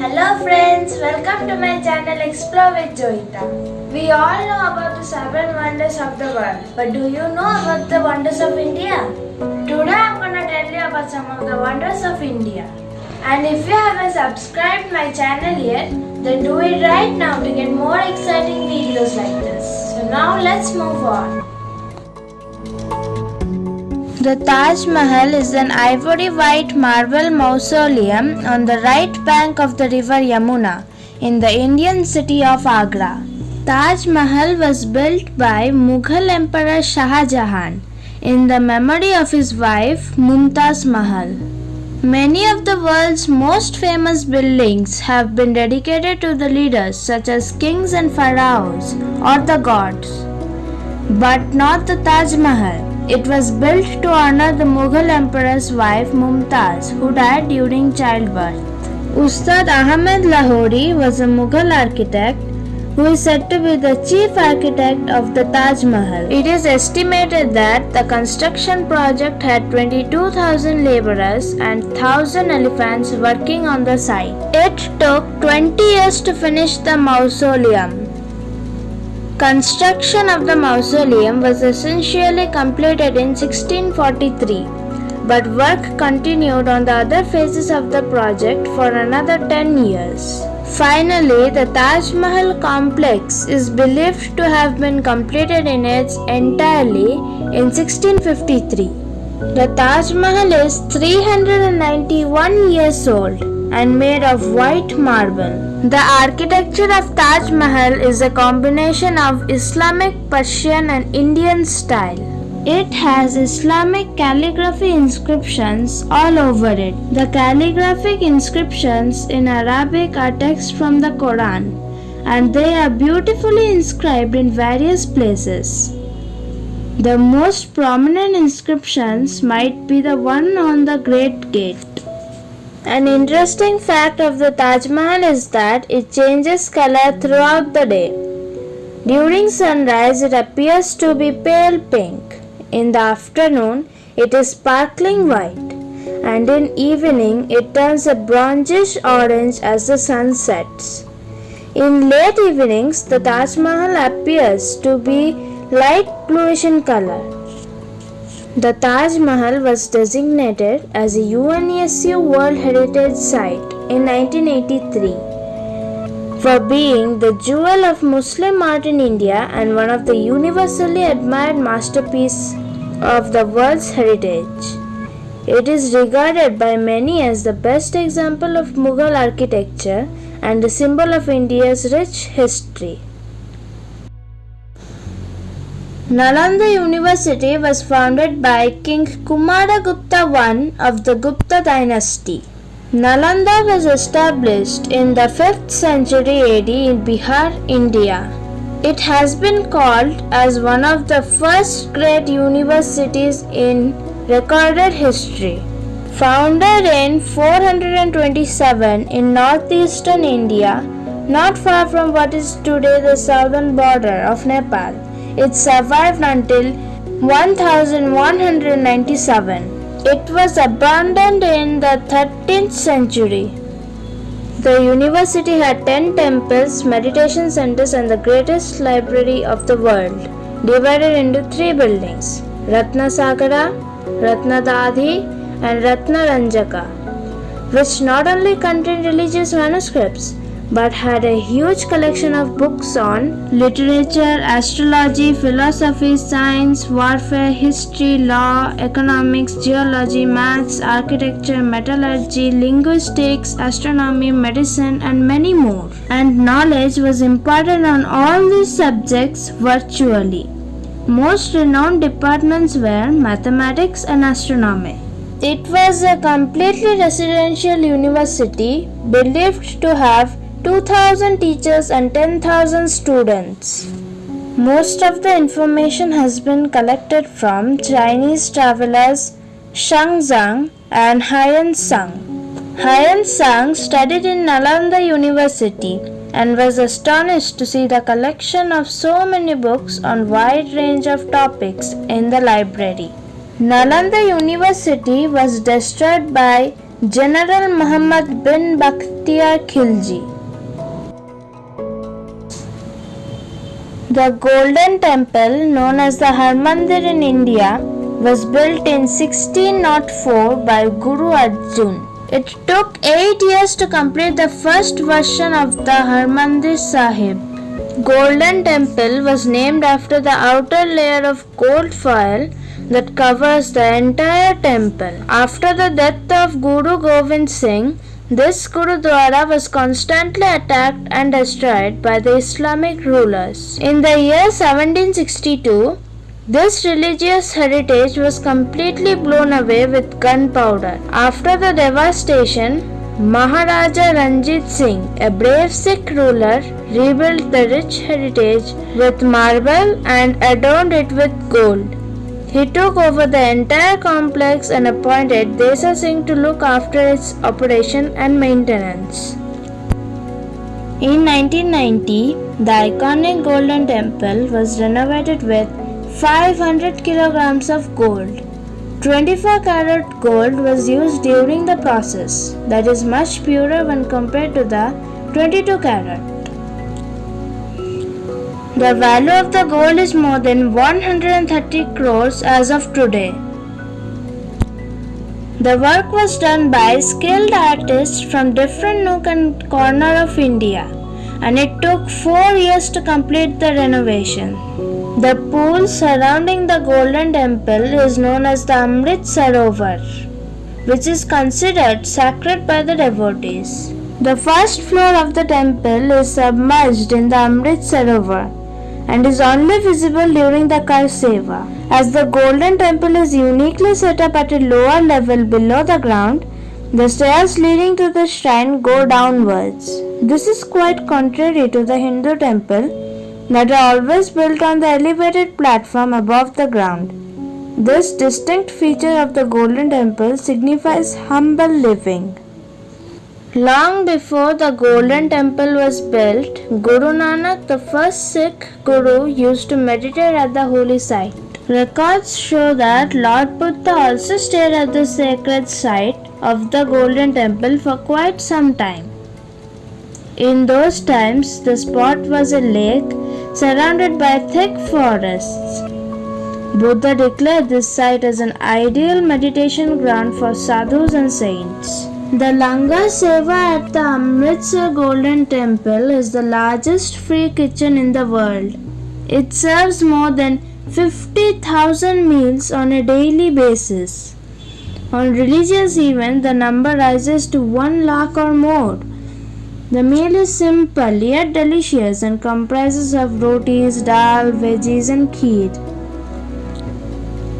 Hello friends, welcome to my channel Explore with Joita. We all know about the 7 wonders of the world, but do you know about the wonders of India? Today I am going to tell you about some of the wonders of India. And if you haven't subscribed my channel yet, then do it right now to get more exciting videos like this. So now let's move on. The Taj Mahal is an ivory white marble mausoleum on the right bank of the river Yamuna in the Indian city of Agra. Taj Mahal was built by Mughal Emperor Shah Jahan in the memory of his wife Mumtaz Mahal. Many of the world's most famous buildings have been dedicated to the leaders such as kings and pharaohs or the gods, but not the Taj Mahal. It was built to honor the Mughal Emperor's wife Mumtaz, who died during childbirth. Ustad Ahmed Lahori was a Mughal architect who is said to be the chief architect of the Taj Mahal. It is estimated that the construction project had 22,000 laborers and 1,000 elephants working on the site. It took 20 years to finish the mausoleum. Construction of the mausoleum was essentially completed in 1643, but work continued on the other phases of the project for another 10 years. Finally, the Taj Mahal complex is believed to have been completed in its entirety in 1653. The Taj Mahal is 391 years old and made of white marble. The architecture of Taj Mahal is a combination of Islamic, Persian and Indian style. It has Islamic calligraphy inscriptions all over it. The calligraphic inscriptions in Arabic are texts from the Quran, and they are beautifully inscribed in various places. The most prominent inscriptions might be the one on the Great Gate. An interesting fact of the Taj Mahal is that it changes color throughout the day. During sunrise, it appears to be pale pink. In the afternoon, it is sparkling white. And in evening, it turns a bronzish orange as the sun sets. In late evenings, the Taj Mahal appears to be light bluish in color. The Taj Mahal was designated as a UNESCO World Heritage Site in 1983 for being the jewel of Muslim art in India and one of the universally admired masterpieces of the world's heritage. It is regarded by many as the best example of Mughal architecture and a symbol of India's rich history. Nalanda University was founded by King Kumaragupta I of the Gupta dynasty. Nalanda was established in the 5th century AD in Bihar, India. It has been called as one of the first great universities in recorded history. Founded in 427 in northeastern India, not far from what is today the southern border of Nepal, it survived until 1197. It was abandoned in the 13th century. The university had 10 temples, meditation centers and the greatest library of the world, divided into 3 buildings, Ratna Sagara, Ratna Dadhi and Ratna Ranjaka, which not only contained religious manuscripts but had a huge collection of books on literature, astrology, philosophy, science, warfare, history, law, economics, geology, maths, architecture, metallurgy, linguistics, astronomy, medicine, and many more. And knowledge was imparted on all these subjects virtually. Most renowned departments were mathematics and astronomy. It was a completely residential university believed to have 2,000 teachers and 10,000 students. Most of the information has been collected from Chinese travelers Shangzang and Haiyan Sang. Haiyan Sang studied in Nalanda University and was astonished to see the collection of so many books on wide range of topics in the library. Nalanda University was destroyed by General Muhammad bin Bakhtiar Khilji. The Golden Temple, known as the Harmandir in India, was built in 1604 by Guru Arjan. It took 8 years to complete the first version of the Harmandir Sahib. Golden Temple was named after the outer layer of gold foil that covers the entire temple. After the death of Guru Gobind Singh, this Gurudwara was constantly attacked and destroyed by the Islamic rulers. In the year 1762, this religious heritage was completely blown away with gunpowder. After the devastation, Maharaja Ranjit Singh, a brave Sikh ruler, rebuilt the rich heritage with marble and adorned it with gold. He took over the entire complex and appointed Desa Singh to look after its operation and maintenance. In 1990, the iconic Golden Temple was renovated with 500 kilograms of gold. 24 karat gold was used during the process, that is much purer when compared to the 22 karat. The value of the gold is more than 130 crores as of today. The work was done by skilled artists from different nook and corner of India, and it took 4 years to complete the renovation. The pool surrounding the Golden Temple is known as the Amritsar, which is considered sacred by the devotees. The first floor of the temple is submerged in the Amritsar and is only visible during the Kar Seva. As the Golden Temple is uniquely set up at a lower level below the ground, the stairs leading to the shrine go downwards. This is quite contrary to the Hindu temple that are always built on the elevated platform above the ground. This distinct feature of the Golden Temple signifies humble living. Long before the Golden Temple was built, Guru Nanak, the first Sikh Guru, used to meditate at the holy site. Records show that Lord Buddha also stayed at the sacred site of the Golden Temple for quite some time. In those times, the spot was a lake surrounded by thick forests. Buddha declared this site as an ideal meditation ground for sadhus and saints. The Langar Seva at the Amritsar Golden Temple is the largest free kitchen in the world. It serves more than 50,000 meals on a daily basis. On religious events, the number rises to 1 lakh or more. The meal is simple yet delicious and comprises of rotis, dal, veggies and kheer.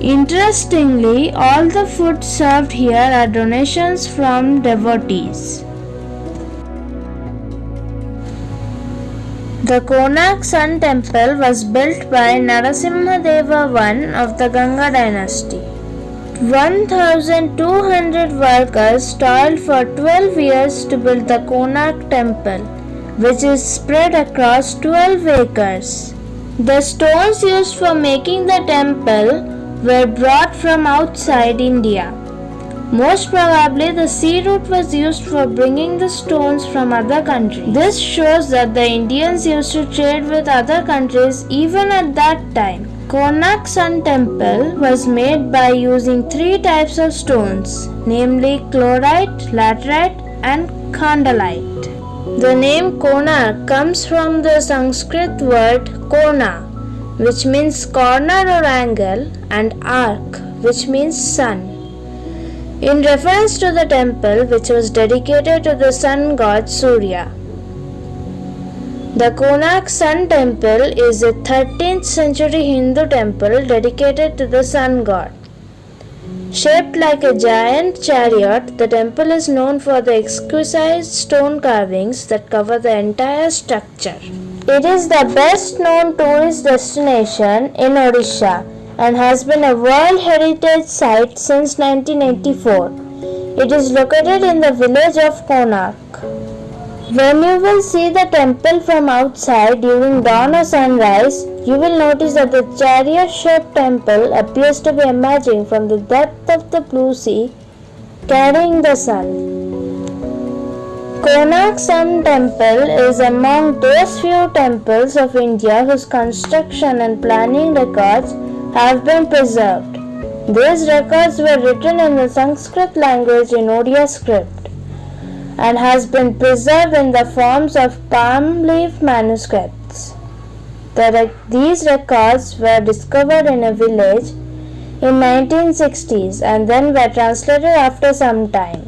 Interestingly, all the food served here are donations from devotees. The Konak Sun Temple was built by Narasimhadeva I of the Ganga dynasty. 1,200 workers toiled for 12 years to build the Konak Temple, which is spread across 12 acres. The stones used for making the temple were brought from outside India. Most probably, the sea route was used for bringing the stones from other countries. This shows that the Indians used to trade with other countries even at that time. Konak Sun Temple was made by using 3 types of stones, namely chlorite, laterite and khandalite. The name Konak comes from the Sanskrit word kona, which means corner or angle, and arc, which means sun, in reference to the temple which was dedicated to the sun god Surya. The Konak Sun Temple is a 13th century Hindu temple dedicated to the sun god. Shaped like a giant chariot, the temple is known for the exquisite stone carvings that cover the entire structure. It is the best known tourist destination in Odisha and has been a World Heritage Site since 1984. It is located in the village of Konak. When you will see the temple from outside during dawn or sunrise, you will notice that the chariot-shaped temple appears to be emerging from the depth of the blue sea Carrying the Sun. Konak Sun Temple is among those few temples of India whose construction and planning records have been preserved. These records were written in the Sanskrit language in Odia script and has been preserved in the forms of palm leaf manuscripts. These records were discovered in a village in 1960s and then were translated after some time.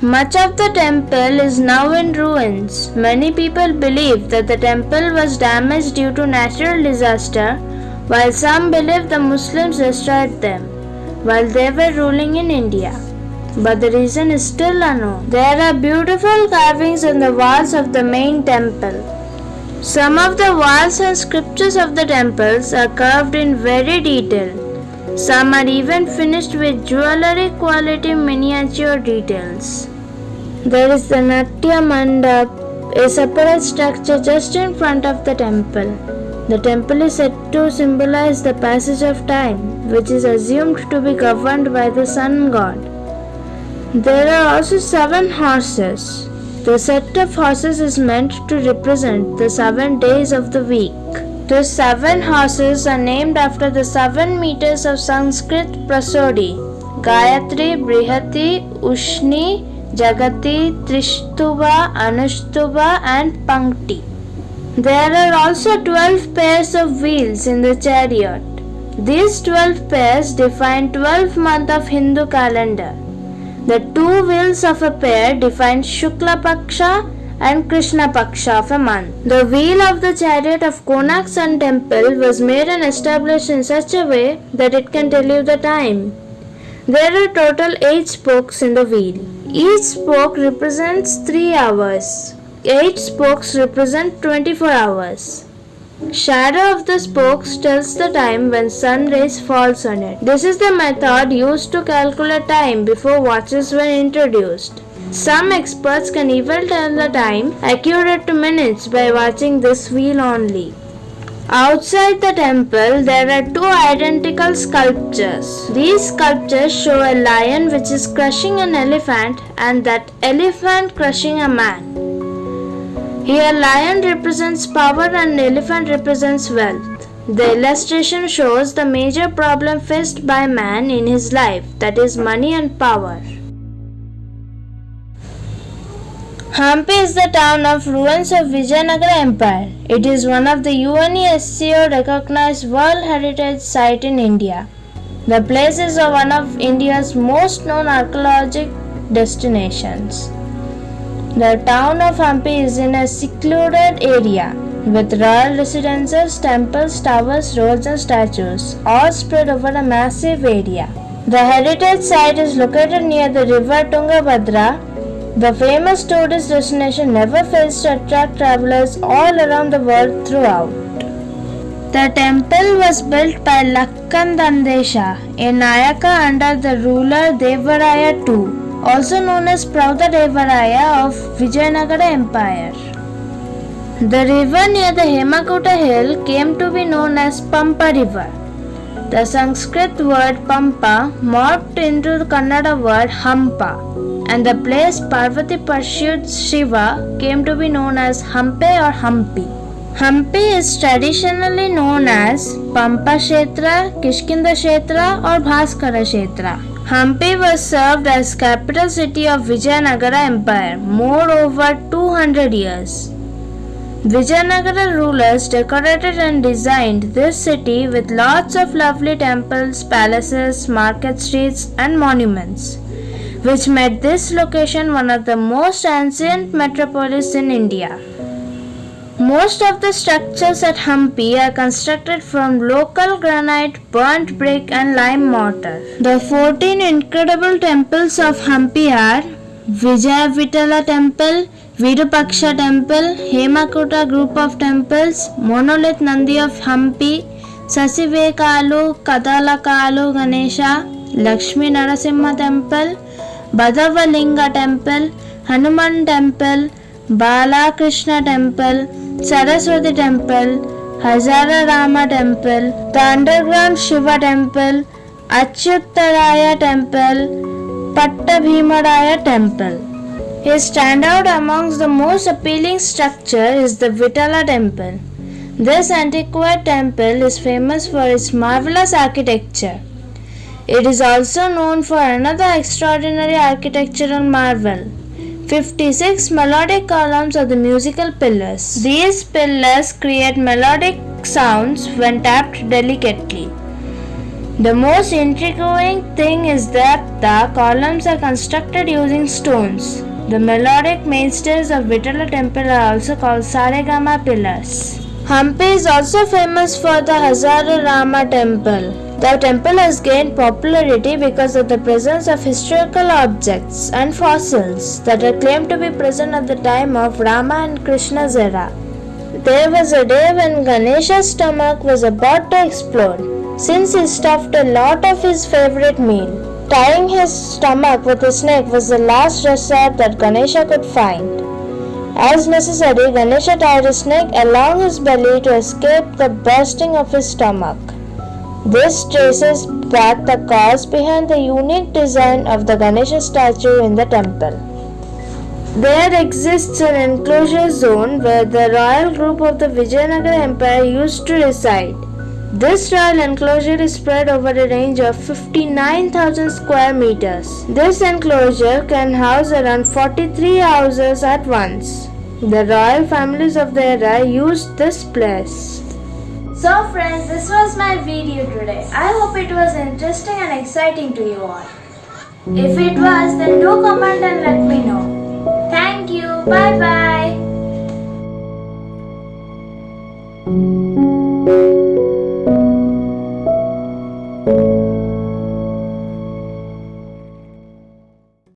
Much of the temple is now in ruins. Many people believe that the temple was damaged due to natural disaster, while some believe the Muslims destroyed them while they were ruling in India. But the reason is still unknown. There are beautiful carvings on the walls of the main temple. Some of the walls and sculptures of the temples are carved in very detail. Some are even finished with jewelry quality miniature details. There is the Natya Mandap, a separate structure just in front of the temple. The temple is said to symbolize the passage of time, which is assumed to be governed by the sun god. There are also 7 horses. The set of horses is meant to represent the 7 days of the week. The 7 horses are named after the 7 meters of Sanskrit prosody: Gayatri, Brihati, Ushni, Jagati, Trishtuba, Anushtuba and Pankti. There are also 12 pairs of wheels in the chariot. These 12 pairs define 12 months of Hindu calendar. The 2 wheels of a pair define Shukla Paksha and Krishna Paksha of a month. The wheel of the chariot of Konak Sun Temple was made and established in such a way that it can tell you the time. There are total 8 spokes in the wheel. Each spoke represents 3 hours. 8 spokes represent 24 hours. Shadow of the spokes tells the time when sun rays falls on it. This is the method used to calculate time before watches were introduced. Some experts can even tell the time accurate to minutes by watching this wheel only. Outside the temple, there are 2 identical sculptures. These sculptures show a lion which is crushing an elephant and that elephant crushing a man. Here, lion represents power and elephant represents wealth. The illustration shows the major problem faced by man in his life, that is money and power. Hampi is the town of ruins of Vijayanagara Empire. It is one of the UNESCO recognized World Heritage Site in India. The place is one of India's most known archaeological destinations. The town of Hampi is in a secluded area with royal residences, temples, towers, roads and statues, all spread over a massive area. The heritage site is located near the river Tungabhadra. The famous tourist destination never fails to attract travelers all around the world throughout. The temple was built by Lakkan Dandesha, a Nayaka under the ruler Devaraya II, also known as Prauda Devaraya of Vijayanagara Empire. The river near the Hemakuta hill came to be known as Pampa river. The Sanskrit word Pampa morphed into the Kannada word Hampa, and the place Parvati pursued Shiva came to be known as Hampi or Hampi. Hampi is traditionally known as Pampa Kshetra, Kishkinda Kshetra or Bhaskara Kshetra. Hampi was served as capital city of Vijayanagara Empire more over 200 years. Vijayanagara rulers decorated and designed this city with lots of lovely temples, palaces, market streets and monuments, which made this location one of the most ancient metropolis in India. Most of the structures at Hampi are constructed from local granite, burnt brick and lime mortar. The 14 incredible temples of Hampi are Vijaya Vitala Temple, Virupaksha Temple, Hemakuta group of temples, Monolith Nandi of Hampi, Sasivekalu, Kadalakalu Ganesha, Lakshmi Narasimha Temple, Badavalinga Temple, Hanuman Temple, Balakrishna Temple, Saraswati Temple, Hazara Rama Temple, the underground Shiva Temple, Achyutaraya Temple, Pattabhimadaya Temple. His standout amongst the most appealing structure is the Vitala Temple. This antiquated temple is famous for its marvelous architecture. It is also known for another extraordinary architectural marvel, 56 melodic columns of the musical pillars. These pillars create melodic sounds when tapped delicately. The most intriguing thing is that the columns are constructed using stones. The melodic mainstays of Vitala temple are also called Saregama pillars. Hampi is also famous for the Hazare Rama temple. The temple has gained popularity because of the presence of historical objects and fossils that are claimed to be present at the time of Rama and Krishna's era. There was a day when Ganesha's stomach was about to explode, since he stuffed a lot of his favorite meal. Tying his stomach with a snake was the last resort that Ganesha could find. As necessary, Ganesha tied a snake along his belly to escape the bursting of his stomach. This traces back the cause behind the unique design of the Ganesha statue in the temple. There exists an enclosure zone where the royal group of the Vijayanagara Empire used to reside. This royal enclosure is spread over a range of 59,000 square meters. This enclosure can house around 43 houses at once. The royal families of the era used this place. So friends, this was my video today. I hope it was interesting and exciting to you all. If it was, then do comment and let me know. Thank you. Bye bye.